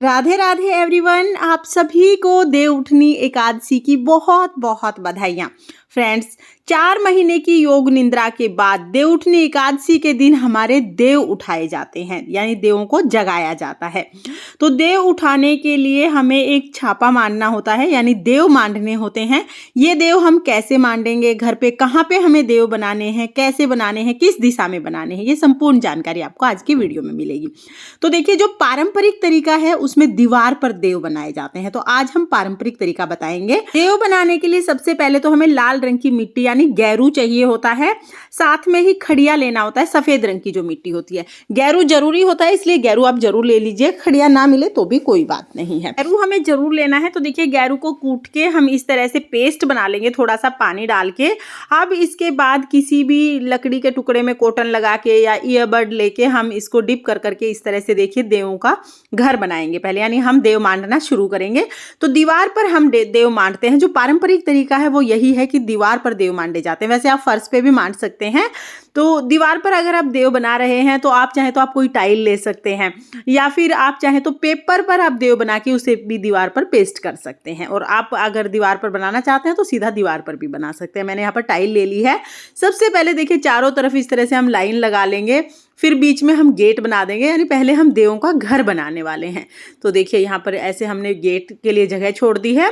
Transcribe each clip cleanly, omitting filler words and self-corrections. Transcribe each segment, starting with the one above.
Radhe Radhe everyone, आप सभी को देवउठनी एकादशी की बहुत बहुत बधाइयाँ। फ्रेंड्स, 4 महीने की योग निद्रा के बाद देवउठनी एकादशी के दिन हमारे देव उठाए जाते हैं, यानी देवों को जगाया जाता है। तो देव उठाने के लिए हमें एक छापा मांडना होता है, यानी देव मांडने होते हैं। ये देव हम कैसे मांडेंगे, घर पे कहाँ पे हमें देव बनाने हैं, कैसे बनाने हैं, किस दिशा में बनाने हैं, ये संपूर्ण जानकारी आपको आज की वीडियो में मिलेगी। तो देखिए, जो पारंपरिक तरीका है उसमें दीवार पर देव बनाए जाते हैं। तो आज हम पारंपरिक तरीका बताएंगे। देव बनाने के लिए सबसे पहले तो हमें लाल रंग की मिट्टी यानी गैरू चाहिए होता है। साथ में ही खड़िया लेना होता है, सफेद रंग की जो मिट्टी होती है। गैरू जरूरी होता है, इसलिए गैरू आप जरूर ले लीजिए। खड़िया ना मिले तो भी कोई बात नहीं है, गैरू हमें जरूर लेना है। तो देखिए, गैरू को कूट के हम इस तरह से पेस्ट बना लेंगे, थोड़ा सा पानी डाल के। अब इसके बाद किसी भी लकड़ी के टुकड़े में कॉटन लगा के या ईयरबड लेके हम इसको डिप कर करके इस तरह से देखिए देवों का घर बनाएंगे पहले, यानी हम देव मांडना शुरू करेंगे। तो दीवार पर हम देव मांडते हैं। जो पारंपरिक तरीका है वो यही है कि दीवार पर देव मांडे जाते हैं। वैसे आप फर्श पे भी मांड सकते हैं। तो दीवार पर अगर आप देव बना रहे हैं तो आप चाहे तो आप कोई टाइल ले सकते हैं, या फिर आप चाहे तो पेपर पर आप देव बना के उसे भी दीवार पर पेस्ट कर सकते हैं। और आप अगर दीवार पर बनाना चाहते हैं तो सीधा दीवार पर भी बना सकते हैं। मैंने यहाँ पर टाइल ले ली है। सबसे पहले देखिए, चारों तरफ इस तरह से हम लाइन लगा लेंगे, फिर बीच में हम गेट बना देंगे, यानी पहले हम देवों का घर बनाने वाले हैं। तो देखिए, यहाँ पर ऐसे हमने गेट के लिए जगह छोड़ दी है।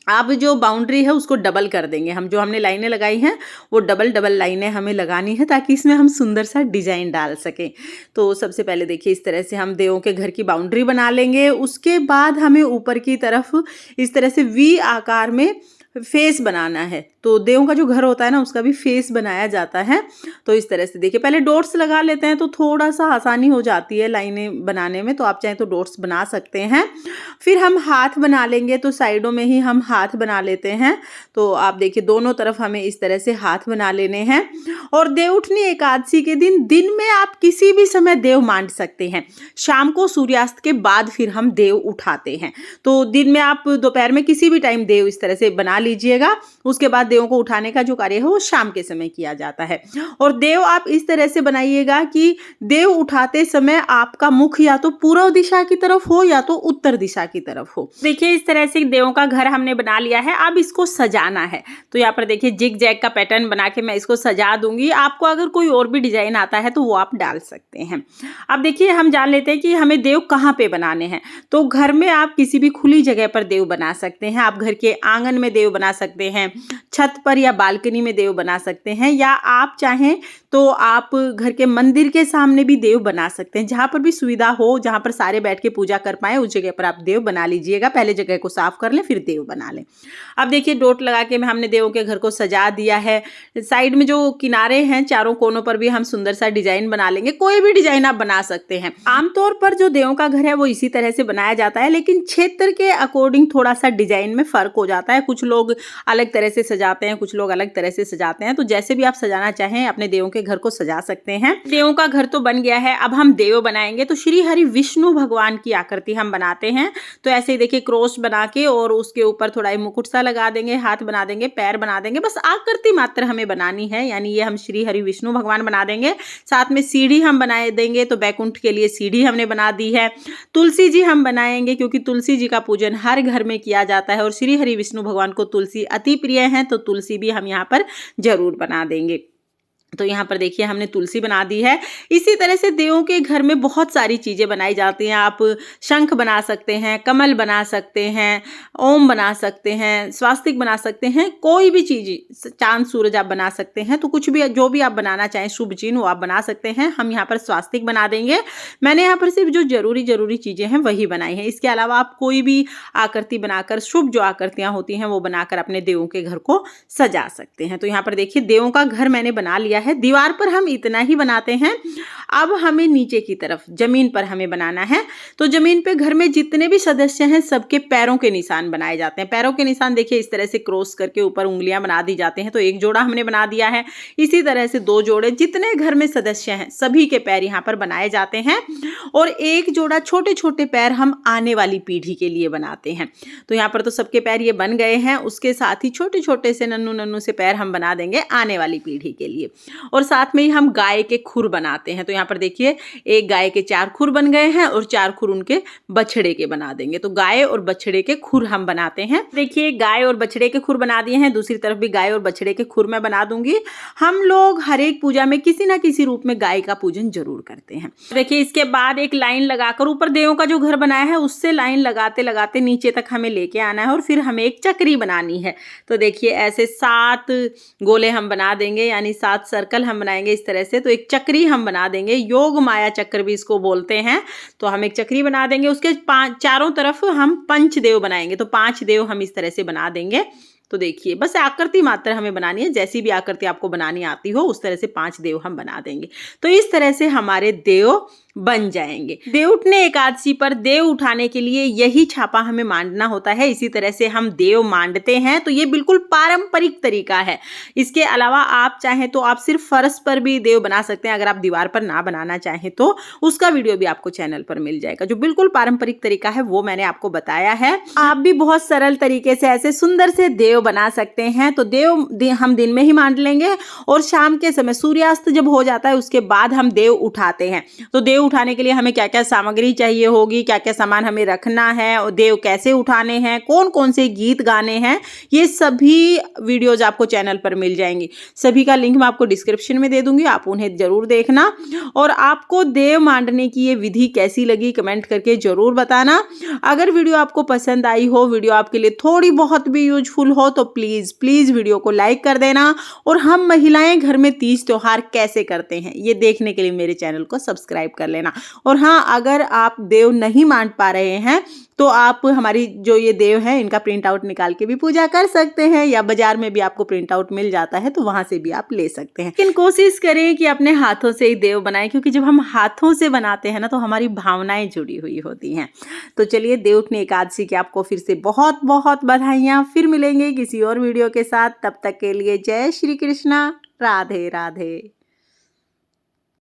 अब जो बाउंड्री है उसको डबल कर देंगे। हम जो हमने लाइनें लगाई हैं वो डबल डबल लाइनें हमें लगानी है, ताकि इसमें हम सुंदर सा डिजाइन डाल सकें। तो सबसे पहले देखिए, इस तरह से हम देवों के घर की बाउंड्री बना लेंगे। उसके बाद हमें ऊपर की तरफ इस तरह से वी आकार में फेस बनाना है। तो देवों का जो घर होता है ना, उसका भी फेस बनाया जाता है। तो इस तरह से देखिए, पहले डॉट्स लगा लेते हैं तो थोड़ा सा आसानी हो जाती है लाइनें बनाने में। तो आप चाहें तो डॉट्स बना सकते हैं। फिर हम हाथ बना लेंगे, तो साइडों में ही हम हाथ बना लेते हैं। तो आप देखिए, दोनों तरफ हमें इस तरह से हाथ बना लेने हैं। और देवउठनी एकादशी के दिन में आप किसी भी समय देव मांड सकते हैं। शाम को सूर्यास्त के बाद फिर हम देव उठाते हैं। तो दिन में आप दोपहर में किसी भी टाइम देव इस तरह से बना लीजिएगा। उसके बाद देवों को उठाने का जो कार्य है वो शाम के समय किया जाता है। और देव आप इस तरह से बनाइएगा कि देव उठाते समय आपका मुख या तो पूर्व दिशा की तरफ हो या तो उत्तर दिशा की तरफ हो। देखिए, इस तरह से देवों का घर हमने बना लिया है। अब इसको सजाना है। तो यहाँ पर देखिए, जिग जैग का पैटर्न बना के मैं इसको सजा दूंगी। आपको अगर कोई और भी डिजाइन आता है तो वो आप डाल सकते हैं। अब देखिए, हम जान लेते हैं कि हमें देव कहाँ पे बनाने हैं। तो घर में आप किसी भी खुली जगह पर देव बना सकते हैं। आप घर के आंगन में देव बना सकते हैं, छत पर या बालकनी में देव बना सकते हैं, या आप चाहें तो आप घर के मंदिर के सामने भी देव बना सकते हैं। जहां पर भी सुविधा हो, जहां पर सारे बैठ के पूजा कर पाए, उस जगह पर आप देव बना लीजिएगा। पहले जगह को साफ कर लें, फिर देव बना लें। अब देखिए, डोट लगा के हमने देवों के घर को सजा दिया है। साइड में जो किनारे हैं, चारों कोनों पर भी हम सुंदर सा डिजाइन बना लेंगे। कोई भी डिजाइन आप बना सकते हैं। आमतौर पर जो देवों का घर है वो इसी तरह से बनाया जाता है, लेकिन क्षेत्र के अकॉर्डिंग थोड़ा सा डिजाइन में फर्क हो जाता है। कुछ लोग अलग तरह से सजाते हैं, कुछ लोग अलग तरह से सजाते हैं। तो जैसे भी आप सजाना चाहें, अपने देवों के घर को सजा सकते हैं। देवों का घर तो बन गया है। अब हम देव बनाएंगे। तो श्री हरि विष्णु भगवान की आकृति हम बनाते हैं। तो ऐसे ही देखिए, क्रॉस बना के और उसके ऊपर थोड़ा मुकुट सा लगा देंगे, हाथ बना देंगे, पैर बना देंगे। बस आकृति मात्र हमें बनानी है, यानी ये हम श्री हरि विष्णु भगवान बना देंगे। साथ में सीढ़ी हम बना देंगे। तो बैकुंठ के लिए सीढ़ी हमने बना दी है। तुलसी जी हम बनाएंगे, क्योंकि तुलसी जी का पूजन हर घर में किया जाता है और श्री हरि विष्णु भगवान को तुलसी अति प्रिय है। तो तुलसी भी हम यहाँ पर जरूर बना देंगे। तो यहाँ पर देखिए, हमने तुलसी बना दी है। इसी तरह से देवों के घर में बहुत सारी चीज़ें बनाई जाती हैं। आप शंख बना सकते हैं, कमल बना सकते हैं, ओम बना सकते हैं, स्वास्तिक बना सकते हैं। कोई भी चीज़, चांद सूरज आप बना सकते हैं। तो कुछ भी, जो भी आप बनाना चाहें शुभ चिन्ह, वो आप बना सकते हैं। हम यहाँ पर स्वास्तिक बना देंगे। मैंने यहाँ पर सिर्फ जो जरूरी चीज़ें हैं वही बनाई हैं। इसके अलावा आप कोई भी आकृति बनाकर, शुभ जो आकृतियाँ होती हैं वो बनाकर अपने देवों के घर को सजा सकते हैं। तो यहाँ पर देखिए, देवों का घर मैंने बना लिया है। दीवार पर हम इतना ही बनाते हैं। अब हमें नीचे की तरफ जमीन पर हमें बनाना है। तो जमीन पे घर में जितने भी सदस्य हैं सबके पैरों के निशान बनाए जाते हैं। पैरों के निशान देखिए, इस तरह से क्रॉस करके ऊपर उंगलियां बना दी जाते हैं। तो एक जोड़ा हमने बना दिया है। इसी तरह से 2 जोड़े, जितने घर में सदस्य हैं सभी के पैर यहाँ पर बनाए जाते हैं। और एक जोड़ा छोटे छोटे पैर हम आने वाली पीढ़ी के लिए बनाते हैं। तो यहाँ पर तो सबके पैर ये बन गए हैं। उसके साथ ही छोटे छोटे से नन्नू नन्नू से पैर हम बना देंगे आने वाली पीढ़ी के लिए। और साथ में ही हम गाय के खुर बनाते हैं। तो यहाँ पर देखिए एक गाय के 4 खुर बन गए हैं और 4 खुर उनके बछड़े के बना देंगे। तो गाय और बछड़े के खुर हम बनाते हैं। देखिए गाय और बछड़े के खुर बना दिए हैं, दूसरी तरफ भी गाय और बछड़े के खुर मैं बना दूंगी। हम लोग हर एक पूजा में किसी ना किसी रूप में गाय का पूजन जरूर करते हैं। देखिए इसके बाद एक लाइन लगाकर ऊपर देवों का जो घर बनाया है उससे लाइन लगाते लगाते नीचे तक हमें लेके आना है और फिर हमें एक चक्री बनानी है। तो देखिए ऐसे 7 गोले हम बना देंगे, यानी 7 सर्कल हम बनाएंगे इस तरह से। तो एक चक्री हम बना देंगे, योग माया चक्र भी इसको बोलते हैं। तो हम एक चक्री बना देंगे, उसके चारों तरफ हम पंचदेव बनाएंगे। तो 5 देव हम इस तरह से बना देंगे। तो देखिए बस आकृति मात्र हमें बनानी है, जैसी भी आकृति आपको बनानी आती हो उस तरह से 5 देव हम बना देंगे। तो इस तरह से हमारे देव बन जाएंगे। देवउठनी एकादशी पर देव उठाने के लिए यही छापा हमें मांडना होता है। इसी तरह से हम देव मांडते हैं। तो ये बिल्कुल पारंपरिक तरीका है। इसके अलावा आप चाहें तो आप सिर्फ फर्श पर भी देव बना सकते हैं। अगर आप दीवार पर ना बनाना चाहें तो उसका वीडियो भी आपको चैनल पर मिल जाएगा। जो बिल्कुल पारंपरिक तरीका है वो मैंने आपको बताया है। आप भी बहुत सरल तरीके से ऐसे सुंदर से देव बना सकते हैं। तो देव हम दिन में ही मांड लेंगे और शाम के समय सूर्यास्त जब हो जाता है उसके बाद हम देव उठाते हैं। तो देव उठाने के लिए हमें क्या क्या सामग्री चाहिए होगी, क्या क्या सामान हमें रखना है और देव कैसे उठाने हैं, कौन कौन से गीत गाने हैं, ये सभी वीडियोज आपको चैनल पर मिल जाएंगी। सभी का लिंक मैं आपको डिस्क्रिप्शन में दे दूंगी, आप उन्हें जरूर देखना। और आपको देव मांडने की ये विधि कैसी लगी कमेंट करके जरूर बताना। अगर वीडियो आपको पसंद आई हो, वीडियो आपके लिए थोड़ी बहुत भी यूजफुल हो तो प्लीज प्लीज वीडियो को लाइक कर देना। और हम महिलाएं घर में तीज त्योहार कैसे करते हैं ये देखने के लिए मेरे चैनल को सब्सक्राइब कर लेना। और हाँ, अगर आप देव नहीं मांड पा रहे हैं तो आप हमारी जो ये देव है इनका प्रिंट आउट निकाल के भी पूजा कर सकते हैं, या बाजार में भी आपको प्रिंट आउट मिल जाता है तो वहां से भी आप ले सकते हैं। लेकिन कोशिश करें कि अपने हाथों से ही देव बनाएं, क्योंकि जब हम हाथों से बनाते हैं ना तो हमारी भावनाएं जुड़ी हुई होती हैं। तो चलिए देवउठनी एकादशी की आपको फिर से बहुत बहुत बधाइयां। फिर मिलेंगे किसी और वीडियो के साथ, तब तक के लिए जय श्री कृष्णा, राधे राधे।